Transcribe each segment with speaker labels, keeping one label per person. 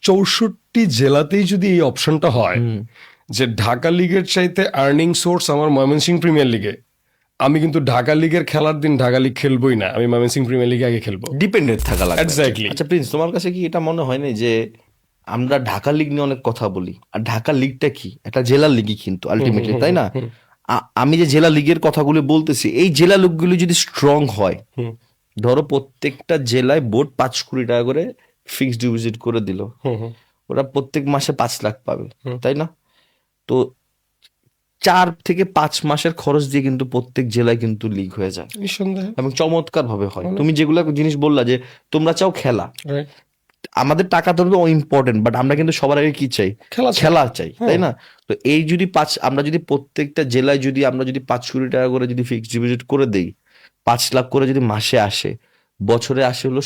Speaker 1: 64 জেলাতেই যদি এই অপশনটা হয় যে ঢাকা লিগের চাইতে আর্নিং সোর্স আমার ময়মনসিংহ প্রিমিয়ার লিগে, আমি কিন্তু ঢাকা লিগের খেলার দিন ঢাকা লিগ খেলবোই না, আমি ময়মনসিংহ প্রিমিয়ার লিগে আগে খেলবো।
Speaker 2: ডিপেন্ডেন্ট থাকা লাগবে।
Speaker 1: এক্স্যাক্টলি।
Speaker 2: আচ্ছা প্রিন্স, তোমার কাছে কি এটা মনে হয় না যে আমরা ঢাকা লিগ নিয়ে অনেক কথা বলি, আর ঢাকা লিগটা কি একটা জেলা লিগই কিন্তু আলটিমেটলি, তাই না? আমি যে জেলা লিগের কথাগুলো বলতেছি, এই জেলা লিগগুলো যদি স্ট্রং হয়, ধরো প্রত্যেকটা জেলায় বোর্ড 5 কোটি টাকা করে ফিক্সড ডিপোজিট করে দিল, ওরা প্রত্যেক মাসে 5 লাখ পাবে, তাই না? তো 4 থেকে 5 মাসের খরচ দিয়ে কিন্তু প্রত্যেক জেলায় কিন্তু লিগ হয়ে যায়
Speaker 1: নিঃসন্দেহে।
Speaker 2: এবং চমৎকার ভাবে হয়। তুমি যেগুলো জিনিস বললা যে তোমরা চাও খেলা,
Speaker 1: Right.
Speaker 2: আমাদের টাকা তো ইম্পর্টেন্ট, বাট আমরা কিন্তু সবার আগে কি চাই? খেলা চাই, তাই না? তো এই যদি আমরা যদি প্রত্যেকটা জেলায় যদি আমরা যদি 5 কোটি টাকা করে যদি ফিক্সড ডিপোজিট করে দেই, 5 লাখ করে যদি মাসে আসে, বছরে আসে হলো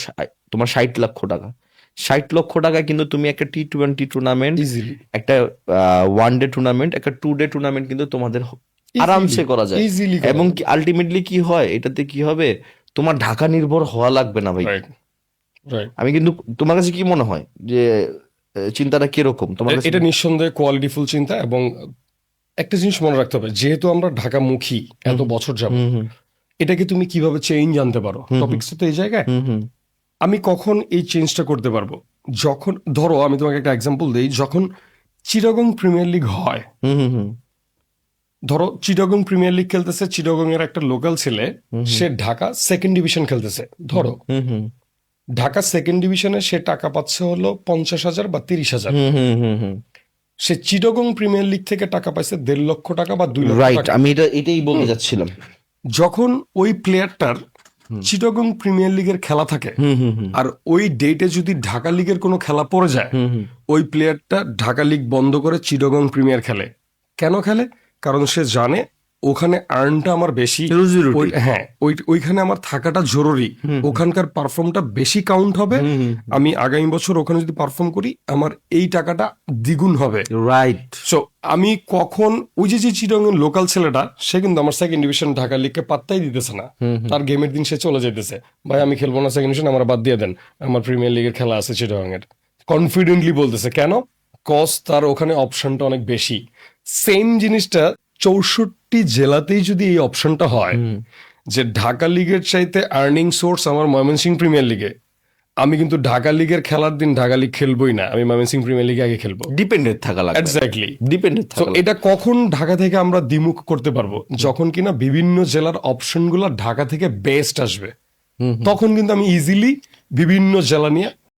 Speaker 2: তোমার 60 লক্ষ টাকা। 60 লক্ষ টাকায় কিন্তু তুমি একটা T20 টুর্নামেন্ট,
Speaker 1: ইজিলি
Speaker 2: একটা 1 ডে টুর্নামেন্ট, একটা 2 ডে টুর্নামেন্ট কিন্তু তোমাদের আরামসে করা যায়।
Speaker 1: ইজিলি।
Speaker 2: এবং আলটিমেটলি কি হয়, এটাতে কি হবে, তোমার ঢাকা নির্ভর হওয়া লাগবে না ভাই। আমি কিন্তু, তোমার কাছে কি মনে হয় যে চিন্তাটা কিরকম তোমার কাছে?
Speaker 1: এটা নিঃসন্দেহে কোয়ালিটিফুল চিন্তা, এবং একটা জিনিস মনে রাখতে হবে, যেহেতু আমরা ঢাকামুখী এত বছর যাব, এটাকে তুমি কিভাবে চেঞ্জ আনতে পারো, টপিকস তো এই জায়গায়। আমি কখন এই চেঞ্জটা করতে পারবো? যখন ধরো আমি তোমাকে একটা এক্সাম্পল দিই, যখন চিটাগং প্রিমিয়ার লিগ হয়, ধরো চিটাগং প্রিমিয়ার লিগ খেলতেছে, চিটাগং এর একটা লোকাল ছেলে, সে ঢাকা সেকেন্ড ডিভিশন খেলতেছে, ধরো ঢাকা সেকেন্ড ডিভিশনে সে টাকা পাচ্ছে হলো 50,000 বা 30,000, সে চিটাগং প্রিমিয়ার লিগ থেকে টাকা পাইছে 1.5 লক্ষ টাকা বা 2 লক্ষ টাকা।
Speaker 2: আমি এটাই বলতে যাচ্ছিলাম।
Speaker 1: যখন ওই প্লেয়ারটার চিটাগং প্রিমিয়ার লিগের খেলা থাকে, আর ওই ডেটে যদি ঢাকা লিগের কোনো খেলা পড়ে যায়, ওই প্লেয়ারটা ঢাকা লিগ বন্ধ করে চিটাগং প্রিমিয়ার খেলে। কেন খেলে? কারণ সে জানে ওখানে আর্নটা আমার বেশি, হ্যাঁ ওইখানে আমার থাকাটা জরুরি, ওখানকার পারফর্মটা বেশি কাউন্ট হবে, আমি আগামী বছর ওখানে যদি পারফর্ম করি আমার এই টাকাটা দ্বিগুণ হবে।
Speaker 2: রাইট।
Speaker 1: সো আমি কখন ওই যে চিটাগং লোকাল ছেলেটা, সে কিন্তু আমার সেকেন্ড ডিভিশন ঢাকা লিগকে পাত্তাই দিতেছে না, তার গেমের দিন সে চলে যেতেছে, ভাই আমি খেলবো না সেকেন্ড ডিভিশন, আমার বাদ দিয়ে দেন, আমার প্রিমিয়ার লিগের খেলা আছে চিটাগং এর, কনফিডেন্টলি বলতেছে। কেন? কজ তার ওখানে অপশনটা অনেক বেশি। সেম জিনিসটা 64 জেলাতেই যদি এই অপশনটা হয় যে ঢাকা লিগের চাইতে আর্নিং সোর্স আমার ময়মনসিংহ প্রিমিয়ার লিগে, আমি কিন্তু ঢাকা লিগের খেলার দিন ঢাকা লিগ খেলবোই না, আমি ময়মনসিংহ প্রিমিয়ার লিগে আগে খেলবো।
Speaker 2: ডিপেন্ডেন্ট থাকা লাগবে।
Speaker 1: এক্স্যাক্টলি,
Speaker 2: ডিপেন্ডেন্ট থাকা লাগবে।
Speaker 1: এটা কখন ঢাকা থেকে আমরা দ্বিমুখ করতে পারবো? যখন কিনা বিভিন্ন জেলার অপশনগুলো ঢাকা থেকে বেস্ট আসবে, তখন কিন্তু আমি ইজিলি বিভিন্ন জেলা নিয়ে